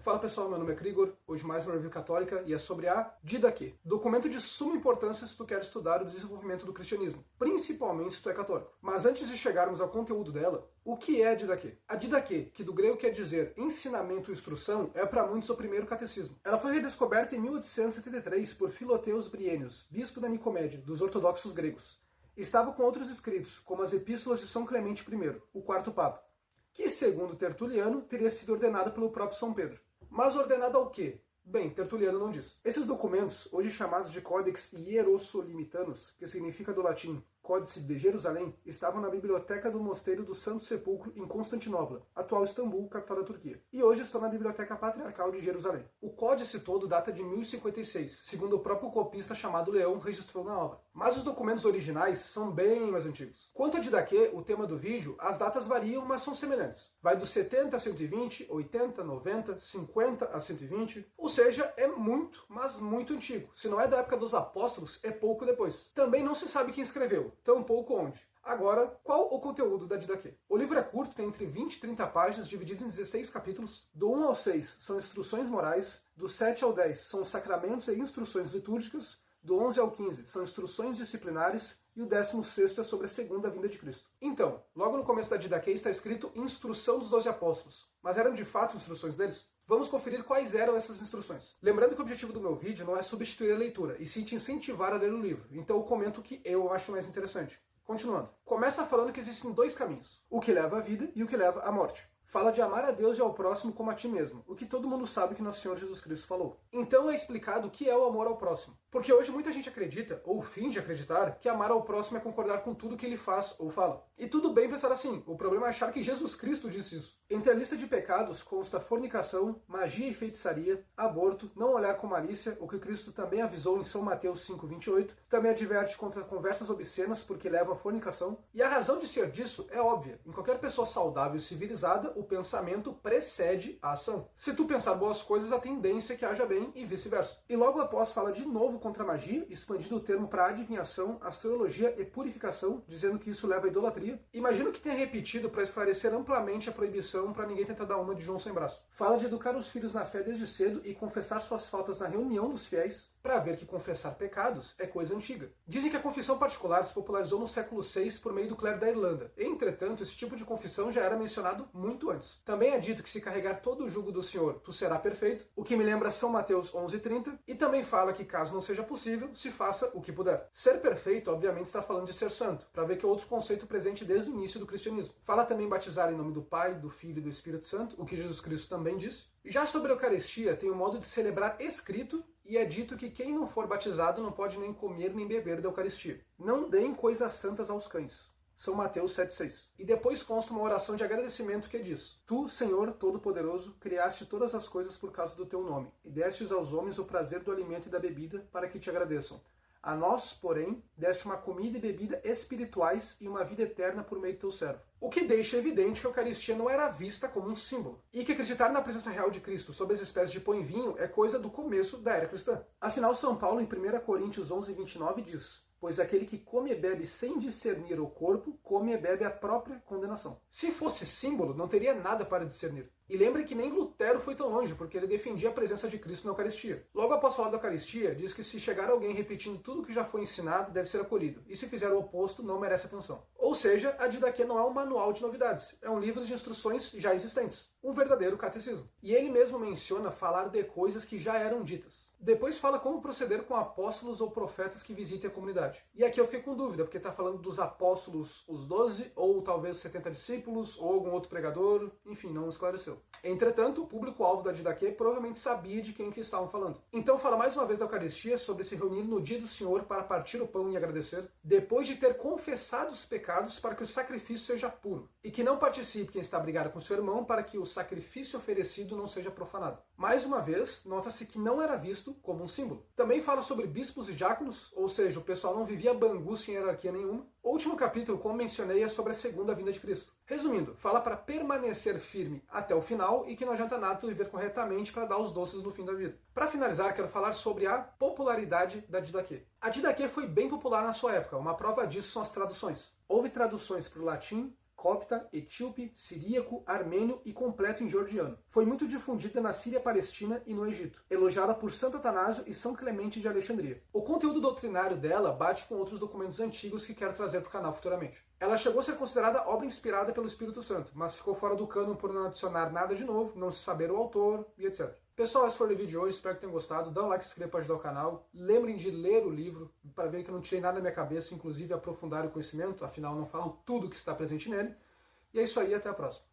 Fala pessoal, meu nome é Krigor, hoje mais uma review católica e é sobre a Didaquê, documento de suma importância se tu quer estudar o desenvolvimento do cristianismo, principalmente se tu é católico. Mas antes de chegarmos ao conteúdo dela, o que é a Didaquê? A Didaquê, que do grego quer dizer ensinamento ou instrução, é para muitos o primeiro catecismo. Ela foi redescoberta em 1873 por Filoteus Brienius, bispo da Nicomédia, dos ortodoxos gregos. Estava com outros escritos, como as epístolas de São Clemente I, o quarto papa, que, segundo Tertuliano, teria sido ordenado pelo próprio São Pedro. Mas ordenado ao quê? Bem, Tertuliano não diz. Esses documentos, hoje chamados de Codex Hierossolymitanos, que significa do latim Códice de Jerusalém, estavam na biblioteca do Mosteiro do Santo Sepulcro em Constantinopla, atual Istambul, capital da Turquia, e hoje estão na Biblioteca Patriarcal de Jerusalém. O códice todo data de 1056, segundo o próprio copista chamado Leão registrou na obra. Mas os documentos originais são bem mais antigos. Quanto a Didaquê, o tema do vídeo, as datas variam, mas são semelhantes. Vai do 70 a 120, 80, 90, 50 a 120, ou seja, é muito, mas muito antigo. Se não é da época dos apóstolos, é pouco depois. Também não se sabe quem escreveu, tampouco onde. Agora, qual o conteúdo da Didaquê? O livro é curto, tem entre 20 e 30 páginas, dividido em 16 capítulos. Do 1 ao 6 são instruções morais, do 7 ao 10 são sacramentos e instruções litúrgicas, do 11 ao 15 são instruções disciplinares e o 16º é sobre a segunda vinda de Cristo. Então, logo no começo da Didaquê está escrito Instrução dos 12 Apóstolos. Mas eram de fato instruções deles? Vamos conferir quais eram essas instruções. Lembrando que o objetivo do meu vídeo não é substituir a leitura, e sim te incentivar a ler o livro. Então eu comento o que eu acho mais interessante. Continuando. Começa falando que existem dois caminhos, o que leva à vida e o que leva à morte. Fala de amar a Deus e ao próximo como a ti mesmo, o que todo mundo sabe que nosso Senhor Jesus Cristo falou. Então é explicado o que é o amor ao próximo. Porque hoje muita gente acredita, ou finge acreditar, que amar ao próximo é concordar com tudo que ele faz ou fala. E tudo bem pensar assim, o problema é achar que Jesus Cristo disse isso. Entre a lista de pecados consta fornicação, magia e feitiçaria, aborto, não olhar com malícia, o que Cristo também avisou em São Mateus 5,28, também adverte contra conversas obscenas porque levam à fornicação. E a razão de ser disso é óbvia. Em qualquer pessoa saudável e civilizada, o pensamento precede a ação. Se tu pensar boas coisas, a tendência é que haja bem e vice-versa. E logo após fala de novo contra a magia, expandindo o termo para adivinhação, astrologia e purificação, dizendo que isso leva à idolatria. Imagino que tenha repetido para esclarecer amplamente a proibição para ninguém tentar dar uma de João sem braço. Fala de educar os filhos na fé desde cedo e confessar suas faltas na reunião dos fiéis, para ver que confessar pecados é coisa antiga. Dizem que a confissão particular se popularizou no século VI por meio do clero da Irlanda. Entretanto, esse tipo de confissão já era mencionado muito antes. Também é dito que se carregar todo o jugo do Senhor, tu será perfeito, o que me lembra São Mateus 11,30, e também fala que caso não seja possível, se faça o que puder. Ser perfeito, obviamente, está falando de ser santo, para ver que é outro conceito presente desde o início do cristianismo. Fala também em batizar em nome do Pai, do Filho e do Espírito Santo, o que Jesus Cristo também disse. Já sobre a Eucaristia, tem um modo de celebrar escrito, e é dito que quem não for batizado não pode nem comer nem beber da Eucaristia. Não deem coisas santas aos cães. São Mateus 7,6. E depois consta uma oração de agradecimento que diz: Tu, Senhor Todo-Poderoso, criaste todas as coisas por causa do teu nome, e destes aos homens o prazer do alimento e da bebida, para que te agradeçam. A nós, porém, deste uma comida e bebida espirituais e uma vida eterna por meio do teu servo. O que deixa evidente que a Eucaristia não era vista como um símbolo, e que acreditar na presença real de Cristo sob as espécies de pão e vinho é coisa do começo da era cristã. Afinal, São Paulo, em 1 Coríntios 11,29, diz: Pois aquele que come e bebe sem discernir o corpo, come e bebe a própria condenação. Se fosse símbolo, não teria nada para discernir. E lembre que nem Lutero foi tão longe, porque ele defendia a presença de Cristo na Eucaristia. Logo após falar da Eucaristia, diz que se chegar alguém repetindo tudo que já foi ensinado, deve ser acolhido. E se fizer o oposto, não merece atenção. Ou seja, a Didaquê não é um manual de novidades, é um livro de instruções já existentes. Um verdadeiro catecismo. E ele mesmo menciona falar de coisas que já eram ditas. Depois fala como proceder com apóstolos ou profetas que visitem a comunidade. E aqui eu fiquei com dúvida, porque está falando dos apóstolos, os 12, ou talvez os 70 discípulos, ou algum outro pregador, enfim, não esclareceu. Entretanto, o público-alvo da Didaquê provavelmente sabia de quem que estavam falando. Então fala mais uma vez da Eucaristia sobre se reunir no dia do Senhor para partir o pão e agradecer, depois de ter confessado os pecados para que o sacrifício seja puro, e que não participe quem está brigado com seu irmão para que o sacrifício oferecido não seja profanado. Mais uma vez, nota-se que não era visto como um símbolo. Também fala sobre bispos e diáconos, ou seja, o pessoal não vivia bangu sem hierarquia nenhuma. O último capítulo, como mencionei, é sobre a segunda vinda de Cristo. Resumindo, fala para permanecer firme até o final e que não adianta nada tu viver corretamente para dar os doces no fim da vida. Para finalizar, quero falar sobre a popularidade da Didaquê. A Didaquê foi bem popular na sua época, uma prova disso são as traduções. Houve traduções para o latim, copta, etíope, siríaco, armênio e completo em georgiano. Foi muito difundida na Síria Palestina e no Egito, elogiada por Santo Atanásio e São Clemente de Alexandria. O conteúdo doutrinário dela bate com outros documentos antigos que quero trazer para o canal futuramente. Ela chegou a ser considerada obra inspirada pelo Espírito Santo, mas ficou fora do cânon por não adicionar nada de novo, não se saber o autor e etc. Pessoal, esse foi o vídeo de hoje, espero que tenham gostado. Dá um like, se inscreva para ajudar o canal. Lembrem de ler o livro, para ver que eu não tirei nada da minha cabeça, inclusive aprofundar o conhecimento, afinal não falo tudo que está presente nele. E é isso aí, até a próxima.